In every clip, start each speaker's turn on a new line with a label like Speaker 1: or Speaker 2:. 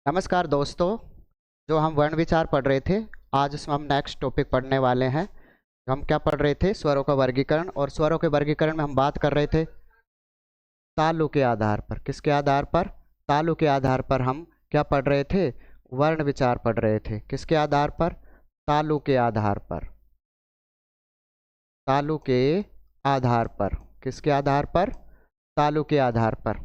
Speaker 1: नमस्कार दोस्तों। जो हम वर्ण विचार पढ़ रहे थे, आज उसमें हम नेक्स्ट टॉपिक पढ़ने वाले हैं। हम क्या पढ़ रहे थे? स्वरों का वर्गीकरण। और स्वरों के वर्गीकरण में हम बात कर रहे थे तालु के आधार पर। किसके आधार पर? तालु के आधार पर हम क्या पढ़ रहे थे? वर्ण विचार पढ़ रहे थे। किसके आधार पर? तालु के आधार पर। तालु के आधार पर। किसके आधार पर? तालु के आधार पर।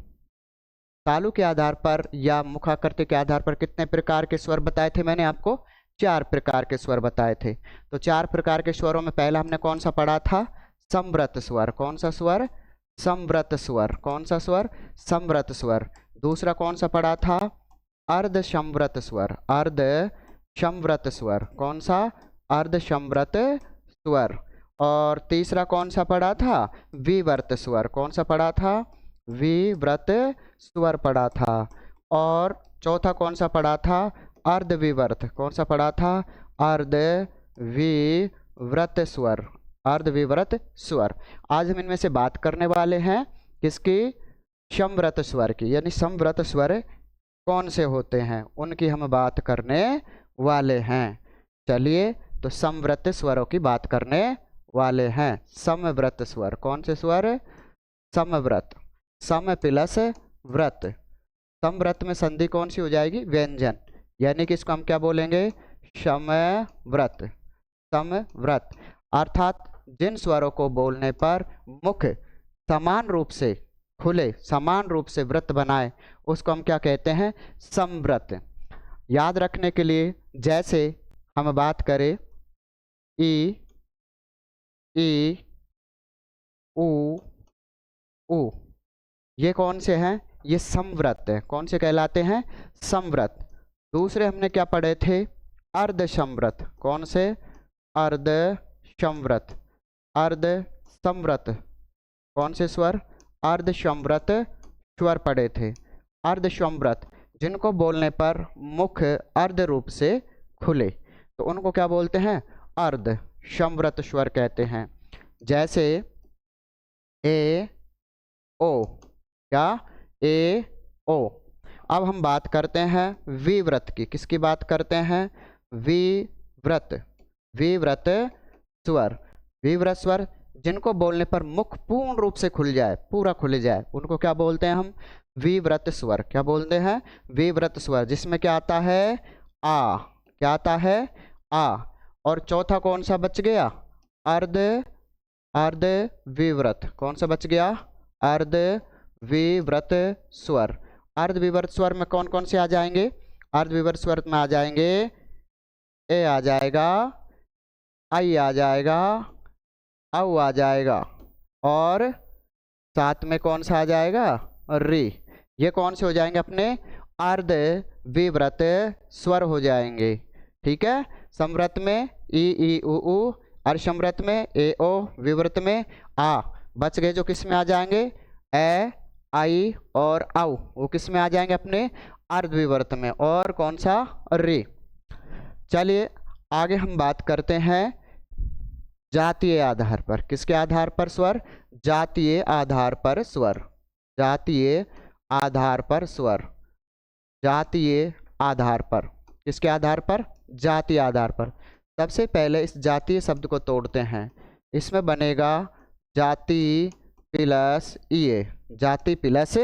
Speaker 1: तालु के आधार पर या मुखाकृति के आधार पर कितने प्रकार के स्वर बताए थे मैंने आपको? 4 प्रकार के स्वर बताए थे। तो 4 प्रकार के स्वरों में पहला हमने कौन सा पढ़ा था? संवृत स्वर। कौन सा स्वर? संवृत स्वर। कौन सा स्वर? संवृत स्वर। दूसरा कौन सा पढ़ा था? अर्ध संवृत स्वर। अर्ध संवृत स्वर। कौन सा? अर्ध संवृत स्वर। और तीसरा कौन सा पढ़ा था? विवर्त स्वर। कौन सा पढ़ा था? विव्रत स्वर पढ़ा था। और चौथा कौन सा पढ़ा था? अर्धविवर्त। कौन सा पढ़ा था? अर्धविव्रत स्वर। अर्धविव्रत स्वर। आज हम इनमें से बात करने वाले हैं किसकी? संवृत स्वर की। यानी संवृत स्वर कौन से होते हैं उनकी हम बात करने वाले हैं। चलिए तो संवृत स्वरों की बात करने वाले हैं। समव्रत स्वर। कौन से स्वर? समव्रत। सम प्लस व्रत। समव्रत में संधि कौन सी हो जाएगी? व्यंजन। यानी कि इसको हम क्या बोलेंगे? समव्रत। समव्रत अर्थात जिन स्वरों को बोलने पर मुख समान रूप से खुले, समान रूप से व्रत बनाए, उसको हम क्या कहते हैं? समव्रत। याद रखने के लिए जैसे हम बात करें ई, ई, ऊ, ऊ, ये कौन से हैं? ये समव्रत है। कौन से कहलाते हैं? समव्रत। दूसरे हमने क्या पढ़े थे? अर्ध समव्रत। कौन से? अर्ध समव्रत। अर्ध समव्रत। कौन से स्वर? अर्ध समव्रत स्वर पढ़े थे। अर्ध समव्रत जिनको बोलने पर मुख अर्ध रूप से खुले, तो उनको क्या बोलते हैं? अर्ध समव्रत स्वर कहते हैं। जैसे ए, ओ। क्या? ए, ओ। अब हम बात करते हैं विव्रत की। किसकी बात करते हैं? विव्रत। विव्रत स्वर। विव्रत स्वर जिनको बोलने पर मुख पूर्ण रूप से खुल जाए, पूरा खुल जाए, उनको क्या बोलते हैं हम? विव्रत स्वर। क्या बोलते हैं? विव्रत स्वर। जिसमें क्या आता है? आ। क्या आता है? आ। और चौथा कौन सा बच गया? अर्ध, अर्ध विव्रत। कौन सा बच गया? अर्ध विव्रत स्वर। अर्धविव्रत स्वर में कौन कौन से आ जाएंगे? अर्धविव्रत स्वर में आ जाएंगे ए आ जाएगा, आई आ जाएगा, औ आ जाएगा, और साथ में कौन सा आ जाएगा? री। ये कौन से हो जाएंगे? अपने अर्ध विव्रत स्वर हो जाएंगे। ठीक है। समव्रत में ई, ऊ, ऊ। अर्ध समव्रत में ए, ओ। विव्रत में आ। बच गए जो किस में आ जाएंगे? ए, आई और औ। वो किस में आ जाएंगे? अपने अर्धविवर्त में। और कौन सा? रे। चलिए आगे हम बात करते हैं जातीय आधार पर। किसके आधार पर स्वर? जातीय आधार पर स्वर। जातीय आधार पर स्वर। जातीय आधार पर। किसके आधार पर? जातीय आधार पर। सबसे पहले इस जातीय शब्द को तोड़ते हैं। इसमें बनेगा जाति प्लस ईए। जाति प्लस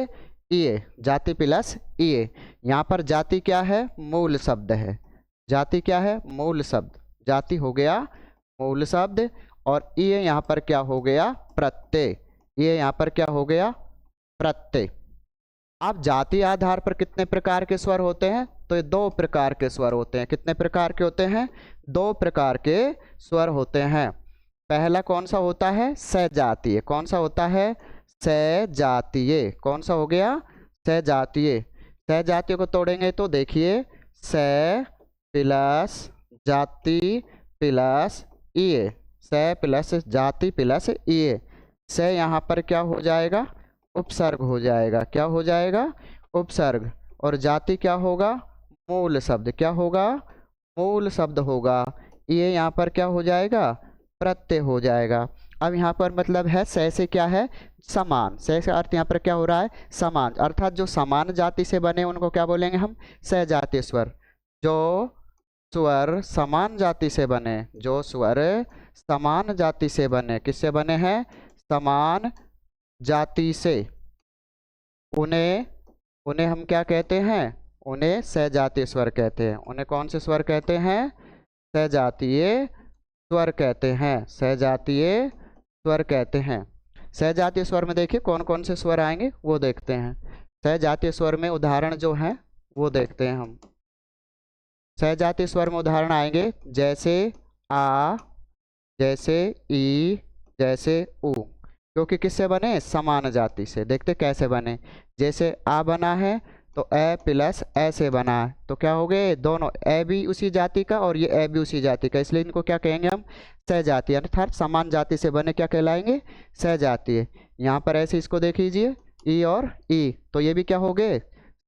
Speaker 1: ईए। जाति प्लस ईए। यहाँ पर जाति क्या है? मूल शब्द है। जाति क्या है? मूल शब्द। जाति हो गया मूल शब्द, और ईए यहाँ पर क्या हो गया? प्रत्यय। ये यहाँ पर क्या हो गया? प्रत्यय। अब जाति आधार पर कितने प्रकार के स्वर होते हैं? तो ये 2 प्रकार के स्वर होते हैं। कितने प्रकार के होते हैं? 2 प्रकार के स्वर होते हैं। पहला कौन सा होता है? सजातीय। कौन सा होता है? सजातीय। कौन सा हो गया? सजातीय। सजातीय को तोड़ेंगे तो देखिए, स प्लस जाति प्लस ईए। स प्लस जाति प्लस ईए। स यहाँ पर क्या हो जाएगा? उपसर्ग हो जाएगा। क्या हो जाएगा? उपसर्ग। और जाति क्या होगा? मूल शब्द। क्या होगा? मूल शब्द होगा। ये यहाँ पर क्या हो जाएगा? प्रत्यय हो जाएगा। अब यहाँ पर मतलब है स से क्या है, समान। स का अर्थ यहाँ पर क्या हो रहा है, समान, अर्थात जो समान जाति से बने उनको क्या बोलेंगे हम, सहजातीय स्वर। जो स्वर समान जाति से बने, जो स्वर समान जाति से बने, किससे बने हैं, समान जाति से, उन्हें उन्हें हम क्या कहते हैं, उन्हें सहजातीय स्वर कहते हैं। उन्हें कौन से स्वर कहते हैं, सहजातीय स्वर कहते हैं, सहजातीय स्वर कहते हैं। सहजातीय स्वर में देखिए कौन कौन से स्वर आएंगे वो देखते हैं। सहजातीय स्वर में उदाहरण जो हैं वो देखते हैं हम। सहजातीय स्वर में उदाहरण आएंगे जैसे आ, जैसे ई, जैसे उ, क्योंकि किससे बने, समान जाति से। देखते कैसे बने, जैसे आ बना है तो ए प्लस ए से बना है, तो क्या हो गए, दोनों ए भी उसी जाति का और ये ए भी उसी जाति का, इसलिए इनको क्या कहेंगे हम, सहजातीय, अर्थात समान जाति से बने क्या कहलाएंगे, सहजातीय। यहाँ पर ऐसे इसको देख लीजिए, ई और ई, तो ये भी क्या हो गए,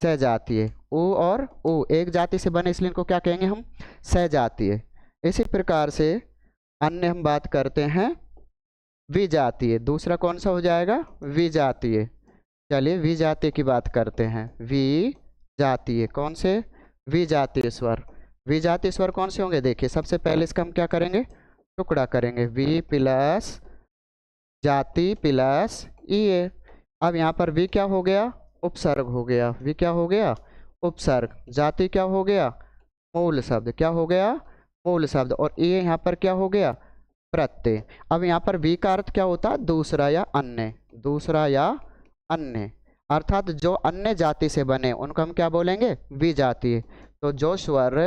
Speaker 1: सहजातीय। उ और उ एक जाति से बने, इसलिए इनको क्या कहेंगे हम, सहजातीय। इसी प्रकार से अन्य हम बात करते हैं विजातीय। दूसरा कौन सा हो जाएगा, विजातीय। चलिए विजातीय की बात करते हैं। विजातीय कौन से, विजातीय स्वर। विजातीय स्वर कौन से होंगे, देखिए सबसे पहले इसका हम क्या करेंगे, टुकड़ा करेंगे, वी प्लस जाति प्लस ई। अब यहाँ पर वी क्या हो गया, उपसर्ग हो गया, वी क्या हो गया, उपसर्ग। जाति क्या हो गया, मूल शब्द, क्या हो गया, मूल शब्द। और ये यहाँ पर क्या हो गया, प्रत्यय। अब यहाँ पर वी का अर्थ क्या होता है, दूसरा या अन्य, दूसरा या अन्य, अर्थात जो अन्य जाति से बने उनको हम क्या बोलेंगे, विजातीय। तो जो स्वर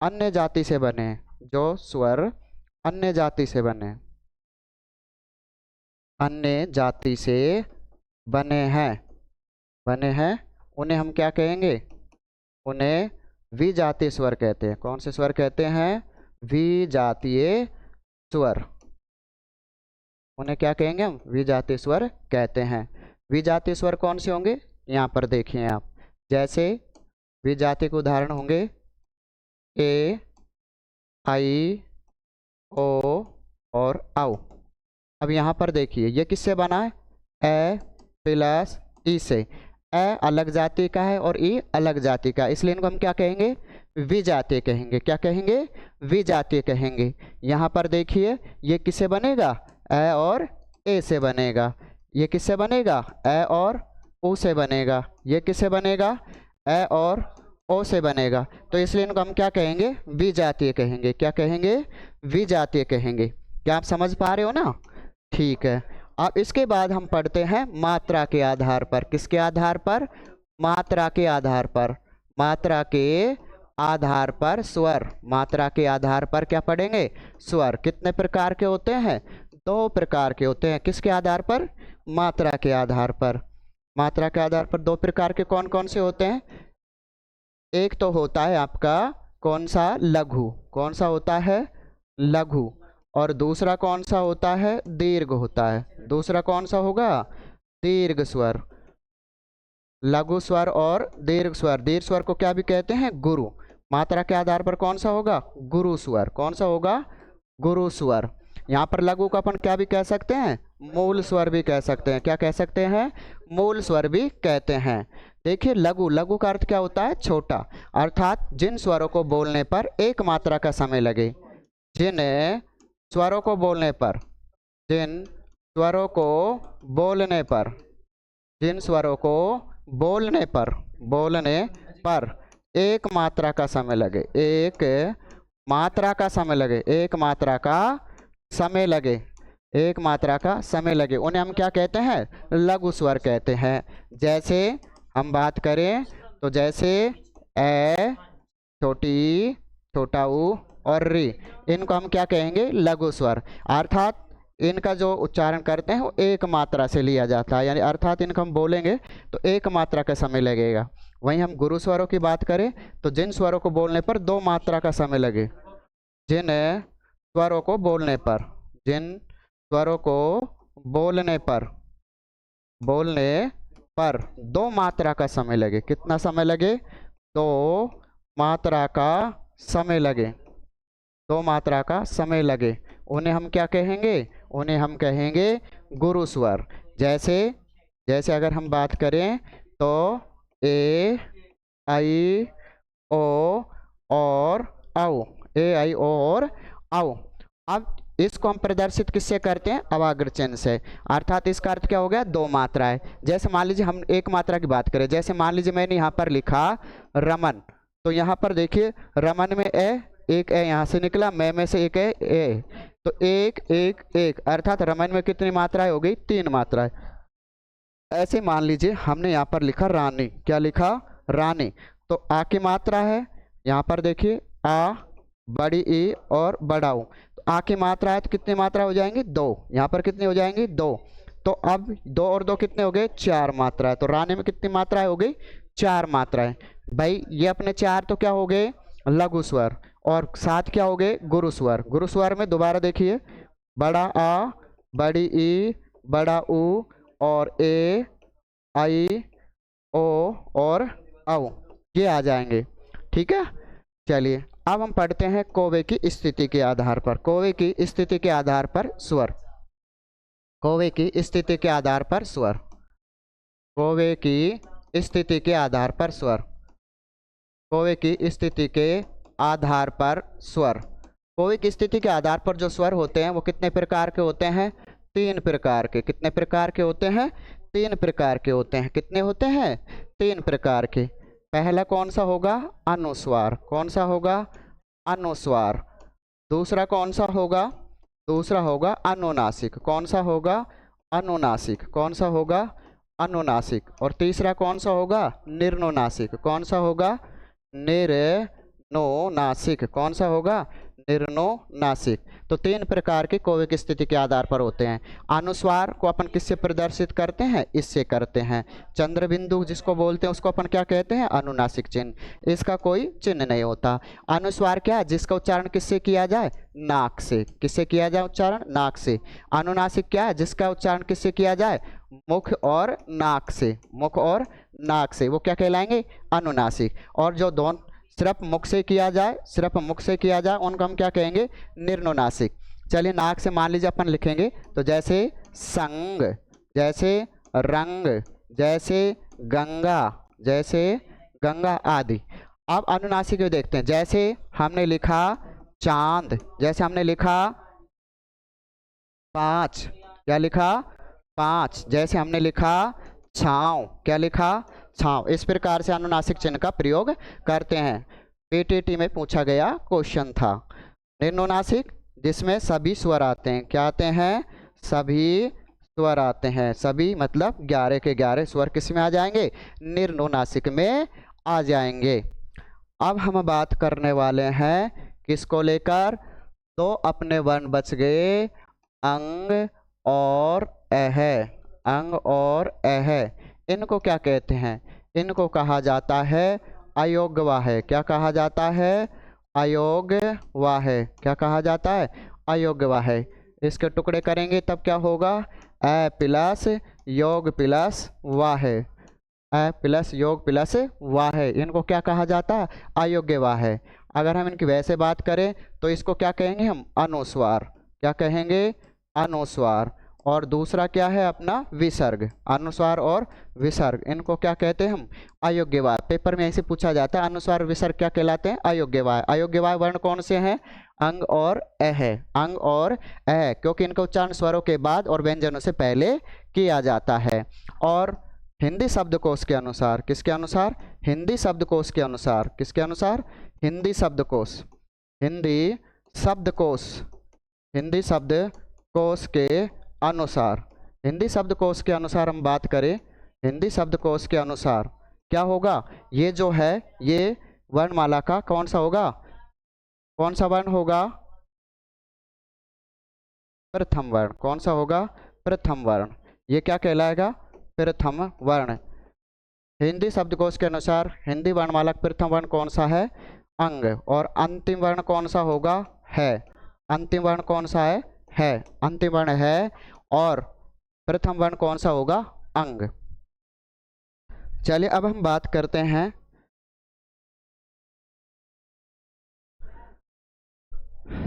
Speaker 1: अन्य जाति से बने, जो स्वर अन्य जाति से बने, अन्य जाति से बने हैं, उन्हें हम क्या कहेंगे, उन्हें विजातीय स्वर कहते हैं। कौन से स्वर कहते हैं, विजातीय स्वर, उन्हें क्या कहेंगे हम, विजातीय स्वर कहते हैं। विजातीय स्वर कौन से होंगे, यहाँ पर देखिए आप, जैसे विजातीय के उदाहरण होंगे ए, आई, ओ और औ। अब यहाँ पर देखिए ये किससे बना है, ए प्लस ई से। ए अलग जाति का है और ई अलग जाति का, इसलिए इनको हम क्या कहेंगे, विजातीय कहेंगे। क्या कहेंगे, विजातीय कहेंगे। यहाँ पर देखिए ये किससे बनेगा, ए और ए से बनेगा। ये किससे बनेगा, ए और ओ से बनेगा। ये किससे बनेगा, ए और ओ से बनेगा। तो इसलिए इनको हम क्या कहेंगे, विजातीय कहेंगे। क्या कहेंगे, विजातीय कहेंगे। क्या आप समझ पा रहे हो ना, ठीक है। अब इसके बाद हम पढ़ते हैं मात्रा के आधार पर। किसके आधार पर, मात्रा के आधार पर। मात्रा के आधार पर स्वर, मात्रा के आधार पर क्या पढ़ेंगे, स्वर। कितने प्रकार के होते हैं, 2 प्रकार के होते हैं। किसके आधार पर, मात्रा के आधार पर। मात्रा के आधार पर 2 प्रकार के कौन कौन से होते हैं, एक तो होता है आपका कौन सा, लघु। कौन सा होता है, लघु। और दूसरा कौन सा होता है, दीर्घ होता है। दूसरा कौन सा होगा, दीर्घ स्वर। लघु स्वर और दीर्घ स्वर। दीर्घ स्वर को क्या भी कहते हैं, गुरु। मात्रा के आधार पर कौन सा होगा, गुरु स्वर। कौन सा होगा, गुरु स्वर। यहाँ पर लघु को अपन क्या भी कह सकते हैं, मूल स्वर भी कह सकते हैं। क्या कह सकते हैं, मूल स्वर भी कहते हैं। देखिए लघु, लघु का अर्थ क्या होता है, छोटा, अर्थात जिन स्वरों को बोलने पर एक मात्रा का समय लगे। जिन स्वरों को बोलने पर, जिन स्वरों को बोलने पर, जिन स्वरों को बोलने पर एक मात्रा का समय लगे, एक मात्रा का समय लगे, एक मात्रा का समय लगे, एक मात्रा का समय लगे, उन्हें हम क्या कहते हैं, लघु स्वर कहते हैं। जैसे हम बात करें तो जैसे ए, छोटी, छोटा ऊ और री, इनको हम क्या कहेंगे, लघु स्वर। अर्थात इनका जो उच्चारण करते हैं वो एक मात्रा से लिया जाता है, यानी अर्थात इनको हम बोलेंगे तो एक मात्रा का समय लगेगा। वहीं हम गुरु स्वरों की बात करें तो जिन स्वरों को बोलने पर 2 मात्रा का समय लगे, जिन स्वरों को बोलने पर, जिन स्वरों को बोलने पर 2 मात्रा का समय लगे। कितना समय लगे, 2 मात्रा का समय लगे, 2 मात्रा का समय लगे, उन्हें हम क्या कहेंगे, उन्हें हम कहेंगे गुरु स्वर। जैसे जैसे अगर हम बात करें तो ए आई ओ और औ, ए आई ओ और औ। अब इसको हम प्रदर्शित किससे करते हैं? अवाग्र चिन्ह से। अर्थात इसका अर्थ क्या हो गया? दो मात्राएं। जैसे मान लीजिए हम एक मात्रा की बात करें, जैसे मान लीजिए मैंने यहाँ पर लिखा रमन, तो यहाँ पर देखिए रमन में ए, एक ए यहाँ से निकला, मैं में से एक ए, तो एक एक एक, अर्थात रमन में कितनी मात्राएं हो गई? 3 मात्राएं। ऐसे मान लीजिए हमने यहाँ पर लिखा रानी, क्या लिखा? रानी। तो आ की मात्रा है, यहाँ पर देखिए आ, बड़ी ई और बड़ा ऊ। तो आ की मात्रा है तो कितनी मात्रा हो जाएंगी? 2। यहाँ पर कितनी हो जाएंगी? 2। तो अब 2 और 2 कितने हो गए? 4 मात्राएं। तो रानी में कितनी मात्राएं हो गई? 4 मात्राएं। भाई ये अपने 4 तो क्या हो गए? लघु स्वर। और 7 क्या हो गए? गुरु स्वर। गुरु स्वर में दोबारा देखिए बड़ा आ, बड़ी ई, बड़ा ऊ और ए, आई, ओ और औ, ये आ जाएंगे। ठीक है, चलिए अब हम पढ़ते हैं कौवे की स्थिति के आधार पर। कौवे की स्थिति के आधार पर स्वर। कौवे की स्थिति के आधार पर स्वर। कौवे की स्थिति के आधार पर स्वर। कौवे की स्थिति के आधार पर स्वर। कौवे की स्थिति के आधार पर जो स्वर होते हैं वो कितने प्रकार के होते हैं? 3 प्रकार के। कितने प्रकार के होते हैं? 3 प्रकार के होते हैं। कितने होते हैं? 3 प्रकार के। पहला कौन सा होगा? अनुस्वार। कौन सा होगा? अनुस्वार। दूसरा कौन सा होगा? दूसरा होगा अनुनासिक। कौन सा होगा? अनुनासिक। कौन सा होगा? अनुनासिक। और तीसरा कौन सा होगा? निर्नुनासिक। कौन सा होगा? निर्नुनासिक। कौन सा होगा? निर्नुनासिक। तो 3 प्रकार के कौवे की स्थिति के आधार पर होते हैं। अनुस्वार को अपन किससे प्रदर्शित करते हैं? इससे करते हैं। चंद्र बिंदु जिसको बोलते हैं उसको अपन क्या कहते हैं? अनुनासिक चिन्ह। इसका कोई चिन्ह नहीं होता। अनुस्वार क्या है? जिसका उच्चारण किससे किया जाए? नाक से। किससे किया जाए उच्चारण? नाक से। अनुनासिक क्या है? जिसका उच्चारण किससे किया जाए? मुख और नाक से। मुख और नाक से, वो क्या कहलाएंगे? अनुनासिक। और जो दोनों सिर्फ मुख से किया जाए, सिर्फ मुख से किया जाए, उनको हम क्या कहेंगे? निर्नुनासिक। चलिए नाक से मान लीजिए अपन लिखेंगे तो जैसे संग, जैसे रंग, जैसे गंगा, जैसे गंगा आदि। अब अनुनासिक में देखते हैं। जैसे हमने लिखा चांद, जैसे हमने लिखा 5, क्या लिखा? 5। जैसे हमने लिखा छाँव, क्या लिखा? छाँव। इस प्रकार से अनुनासिक चिन्ह का प्रयोग करते हैं। पीटीटी में पूछा गया क्वेश्चन था। निर्नुनासिक जिसमें सभी स्वर आते हैं। क्या आते हैं? सभी स्वर आते हैं। सभी मतलब 11 के 11 स्वर किस में आ जाएंगे? निर्नुनासिक में आ जाएंगे। अब हम बात करने वाले हैं किसको लेकर? तो अपने वर्ण बच गए अंग और अह। अंग और अह, इनको क्या कहते हैं? इनको कहा जाता है अयोग्यवाह। क्या कहा जाता है? अयोग्यवाह। क्या कहा जाता है? अयोग्यवाह। इसके टुकड़े करेंगे तब क्या होगा? अ प्लस योग प्लस वाह। अ प्लस योग प्लस वाह, इनको क्या कहा जाता है? अयोग्यवाह। अगर हम इनकी वैसे बात करें तो इसको क्या कहेंगे हम? अनुस्वार। क्या कहेंगे? अनुस्वार। और दूसरा क्या है अपना? विसर्ग। अनुस्वार और विसर्ग, इनको क्या कहते हैं हम? अयोग्यवाह। पेपर में ऐसे पूछा जाता है अनुस्वार विसर्ग क्या कहलाते हैं? अयोग्यवाह। अयोग्यवाह वर्ण कौन से हैं? अंग और अह। अंग और अह, क्योंकि इनका उच्चारण स्वरों के बाद और व्यंजनों से पहले किया जाता है। और हिंदी शब्दकोश के अनुसार, किसके अनुसार? हिंदी शब्दकोश के अनुसार। किसके अनुसार? हिंदी शब्दकोश। हिंदी शब्दकोश। हिंदी शब्दकोश के अनुसार। हिंदी शब्दकोश के अनुसार हम बात करें, हिंदी शब्दकोश के अनुसार क्या होगा? ये जो है ये वर्णमाला का कौन सा होगा? कौन सा वर्ण होगा? प्रथम वर्ण। कौन सा होगा? प्रथम वर्ण। ये क्या कहलाएगा? प्रथम वर्ण। हिंदी शब्दकोश के अनुसार हिंदी वर्णमाला का प्रथम वर्ण कौन सा है? अंग। और अंतिम वर्ण कौन सा होगा? है। अंतिम वर्ण कौन सा है? है। अंतिम वर्ण है। और प्रथम वर्ण कौन सा होगा? अंग। चलिए अब हम बात करते हैं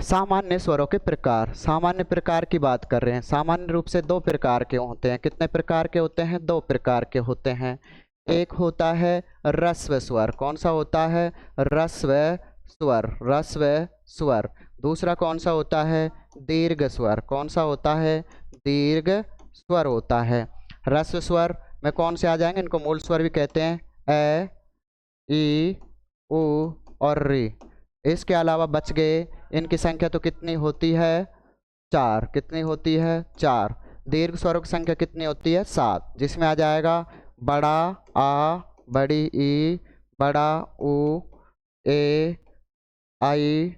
Speaker 1: सामान्य स्वरों के प्रकार, सामान्य प्रकार की बात कर रहे हैं। सामान्य रूप से दो प्रकार के होते हैं। कितने प्रकार के होते हैं? दो प्रकार के होते हैं। एक होता है ह्रस्व स्वर। कौन सा होता है? ह्रस्व स्वर, ह्रस्व स्वर। दूसरा कौन सा होता है? दीर्घ स्वर। कौन सा होता है? दीर्घ स्वर होता है। ह्रस्व स्वर में कौन से आ जाएंगे? इनको मूल स्वर भी कहते हैं, ए, ई, उ और री। इसके अलावा बच गए, इनकी संख्या तो कितनी होती है? 4। कितनी होती है? 4। दीर्घ स्वरों की संख्या कितनी होती है? 7, जिसमें आ जाएगा बड़ा आ, बड़ी ई, बड़ा उ, ए, आई,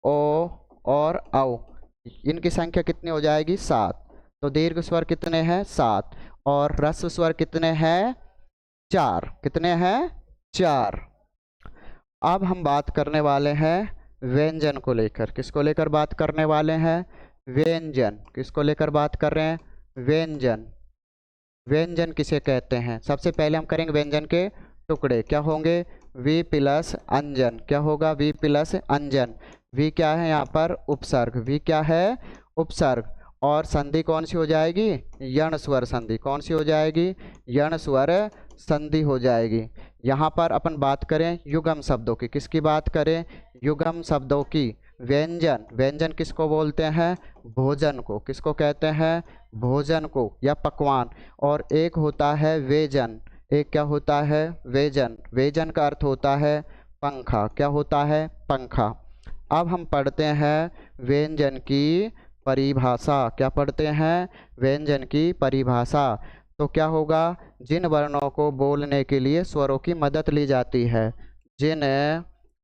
Speaker 1: ओ और औ। इनकी संख्या कितनी हो जाएगी? 7। तो दीर्घ स्वर कितने हैं? 7। और ह्रस्व स्वर कितने हैं? 4। कितने हैं? 4। अब हम बात करने वाले हैं व्यंजन को लेकर। किसको लेकर बात करने वाले हैं? व्यंजन। किसको लेकर बात कर रहे हैं? व्यंजन। व्यंजन किसे कहते हैं? सबसे पहले हम करेंगे व्यंजन के टुकड़े। क्या होंगे? वी प्लस अंजन। क्या होगा? We plus Anjan. वी क्या है यहाँ पर? उपसर्ग। वी क्या है? उपसर्ग। और संधि कौन सी हो जाएगी? यण स्वर संधि। कौन सी हो जाएगी? यण स्वर संधि हो जाएगी। यहाँ पर अपन बात करें युगम शब्दों की। किसकी बात करें? युगम शब्दों की। व्यंजन, व्यंजन किसको बोलते हैं? भोजन को। किसको कहते हैं? भोजन को या पकवान। और एक होता है व्यंजन। एक क्या होता है? व्यंजन। व्यंजन का अर्थ होता है पंखा। क्या होता है? पंखा। अब हम पढ़ते हैं व्यंजन की परिभाषा। क्या पढ़ते हैं? व्यंजन की परिभाषा। तो क्या होगा? जिन वर्णों को बोलने के लिए स्वरों की मदद ली जाती है। जिन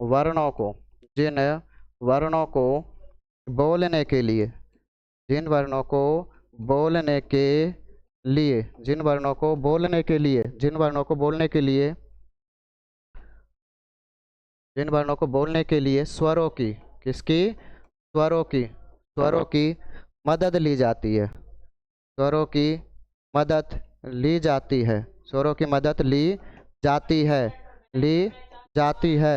Speaker 1: वर्णों को, जिन वर्णों को बोलने के लिए, जिन वर्णों को बोलने के लिए, जिन वर्णों को बोलने के लिए, जिन वर्णों को बोलने के लिए, जिन वर्णों को बोलने के लिए स्वरों की, किसकी? स्वरों की, स्वरों की मदद ली जाती है। स्वरों की मदद ली जाती है। स्वरों की मदद ली जाती है, ली जाती है।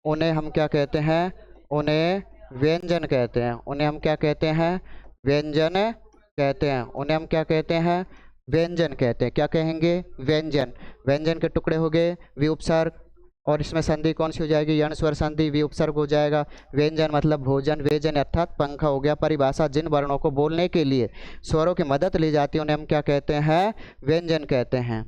Speaker 1: उन्हें हम क्या कहते हैं? उन्हें व्यंजन कहते हैं। उन्हें हम क्या कहते हैं? व्यंजन कहते हैं। उन्हें हम क्या कहते हैं? व्यंजन कहते हैं। क्या कहेंगे? व्यंजन। व्यंजन के टुकड़े हो गए वि उपसर्ग, और इसमें संधि कौन सी हो जाएगी? यण स्वर संधि, वि उपसर्ग हो जाएगा। व्यंजन मतलब भोजन, व्यंजन अर्थात पंखा हो गया। परिभाषा, जिन वर्णों को बोलने के लिए स्वरों की मदद ली जाती है उन्हें हम क्या कहते हैं? व्यंजन कहते हैं।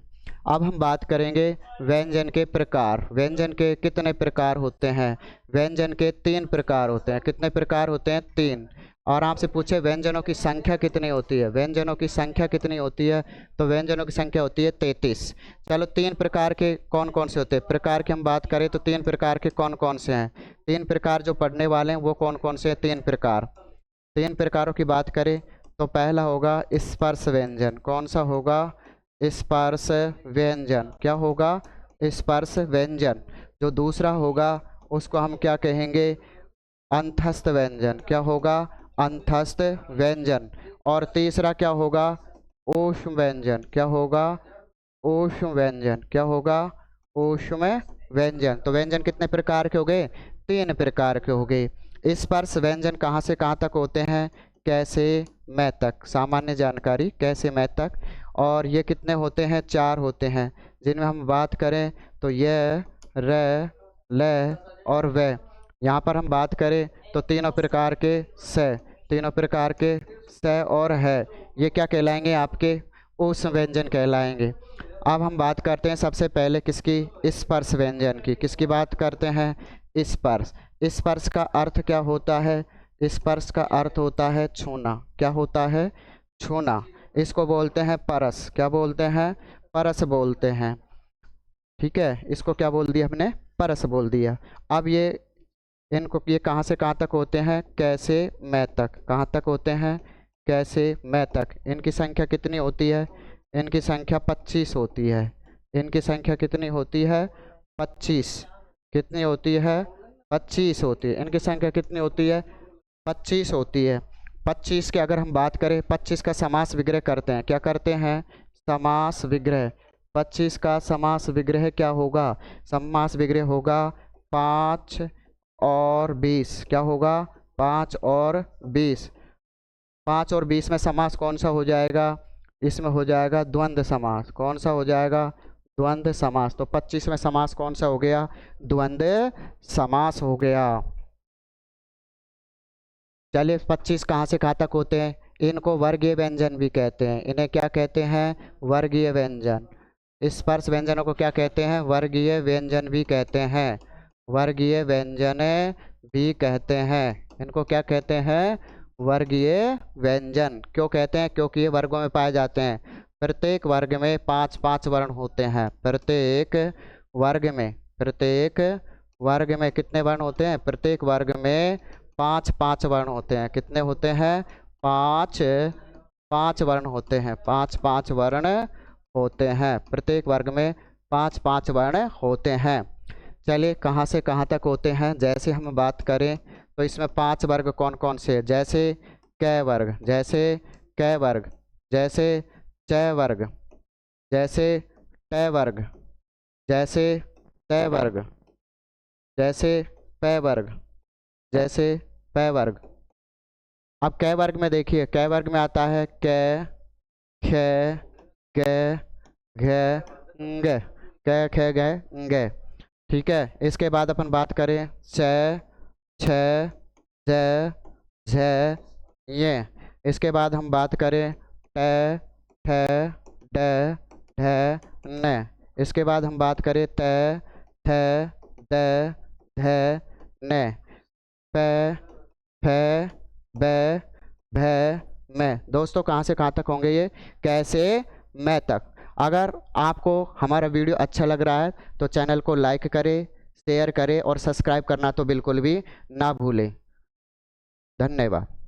Speaker 1: अब हम बात करेंगे व्यंजन के प्रकार। व्यंजन के कितने प्रकार होते हैं? व्यंजन के 3 प्रकार होते हैं। कितने प्रकार होते हैं? 3। और आपसे पूछे व्यंजनों की संख्या कितनी होती है? व्यंजनों की संख्या कितनी होती है? तो व्यंजनों की संख्या होती है 33। चलो 3 प्रकार के कौन कौन से होते हैं? प्रकार की हम बात करें तो 3 प्रकार के कौन कौन से हैं? 3 प्रकार जो पढ़ने वाले हैं वो कौन कौन से हैं? 3 प्रकार। 3 प्रकारों की बात करें तो पहला होगा स्पर्श व्यंजन। कौन सा होगा? स्पर्श व्यंजन। क्या होगा? स्पर्श व्यंजन। जो दूसरा होगा उसको हम क्या कहेंगे? अंतस्थ व्यंजन। क्या होगा? अंतस्थ व्यंजन। और तीसरा क्या होगा? ऊष्म व्यंजन। क्या होगा? ऊष्म व्यंजन। क्या होगा? ऊष्म व्यंजन। तो व्यंजन कितने प्रकार के हो गए? 3 प्रकार के हो गए। स्पर्श व्यंजन कहाँ से कहाँ तक होते हैं? कैसे मैं तक। सामान्य जानकारी, कैसे मैं तक। और ये कितने होते हैं? 4 होते हैं, जिनमें हम बात करें तो ये, र, ल और व। यहाँ पर हम बात करें तो तीनों प्रकार के स, तीनों प्रकार के स और है, ये क्या कहलाएंगे? आपके ऊष्म व्यंजन कहलाएंगे। अब हम बात करते हैं सबसे पहले किसकी? स्पर्श व्यंजन की। किसकी बात करते हैं? स्पर्श। स्पर्श का अर्थ क्या होता है? स्पर्श का अर्थ होता है छूना। क्या होता है? छूना। इसको बोलते हैं परस। क्या बोलते हैं? परस बोलते हैं। ठीक है, इसको क्या बोल दिया हमने? परस बोल दिया। अब ये कहाँ से कहाँ तक होते हैं? कैसे मैं तक। कहाँ तक होते हैं? कैसे मैं तक। इनकी संख्या कितनी होती है? इनकी संख्या 25 होती है। इनकी संख्या कितनी होती है? 25। कितनी होती है? 25 होती है। इनकी संख्या कितनी होती है? 25 होती है। 25 की अगर हम बात करें, 25 का समास विग्रह करते हैं। क्या करते हैं? समास विग्रह। 25 का समास विग्रह क्या होगा? समास विग्रह होगा 5 और 20। क्या होगा? 5 और 20, 5 और 20 में समास कौन सा हो जाएगा? इसमें हो जाएगा द्वंद्व समास। कौन सा हो जाएगा? द्वंद्व समास। तो 25 में समास कौन सा हो गया? द्वंद्व समास हो गया। चलिए 25 कहाँ से कहाँ तक होते हैं? इनको वर्गीय व्यंजन भी कहते हैं। इन्हें क्या कहते हैं? वर्गीय व्यंजन। स्पर्श व्यंजनों को क्या कहते हैं? वर्गीय व्यंजन भी कहते हैं। वर्गीय व्यंजन भी कहते हैं। इनको क्या कहते हैं? वर्गीय व्यंजन। क्यों कहते हैं? क्योंकि ये वर्गों में पाए जाते हैं। प्रत्येक वर्ग में 5-5 वर्ण होते हैं। प्रत्येक वर्ग में कितने वर्ण होते हैं? प्रत्येक वर्ग में 5-5 वर्ण होते हैं। कितने होते हैं? 5 वर्ण होते हैं। 5 वर्ण होते हैं। प्रत्येक वर्ग में 5 वर्ण होते हैं। चलिए कहाँ से कहाँ तक होते हैं? जैसे हम बात करें तो इसमें 5 वर्ग कौन कौन से? जैसे कै वर्ग, जैसे कै वर्ग, जैसे चै वर्ग, जैसे टै वर्ग, जैसे तै वर्ग, जैसे पै वर्ग, जैसे पै वर्ग। अब कै वर्ग में देखिए, कै वर्ग में आता है कै, खे, गे, घे, ंग, कै, खे, गे, ंगे। ठीक है। इसके बाद अपन बात करें छ, छ, ज, झ, ये। इसके बाद हम बात करें ट, ठ, ड, ढ, न। इसके बाद हम बात करें त, थ, द, ध, न। प, फ, ब, भ, म। दोस्तों कहाँ से कहाँ तक होंगे ये? कैसे मैं तक। अगर आपको हमारा वीडियो अच्छा लग रहा है तो चैनल को लाइक करें, शेयर करें और सब्सक्राइब करना तो बिल्कुल भी ना भूलें। धन्यवाद।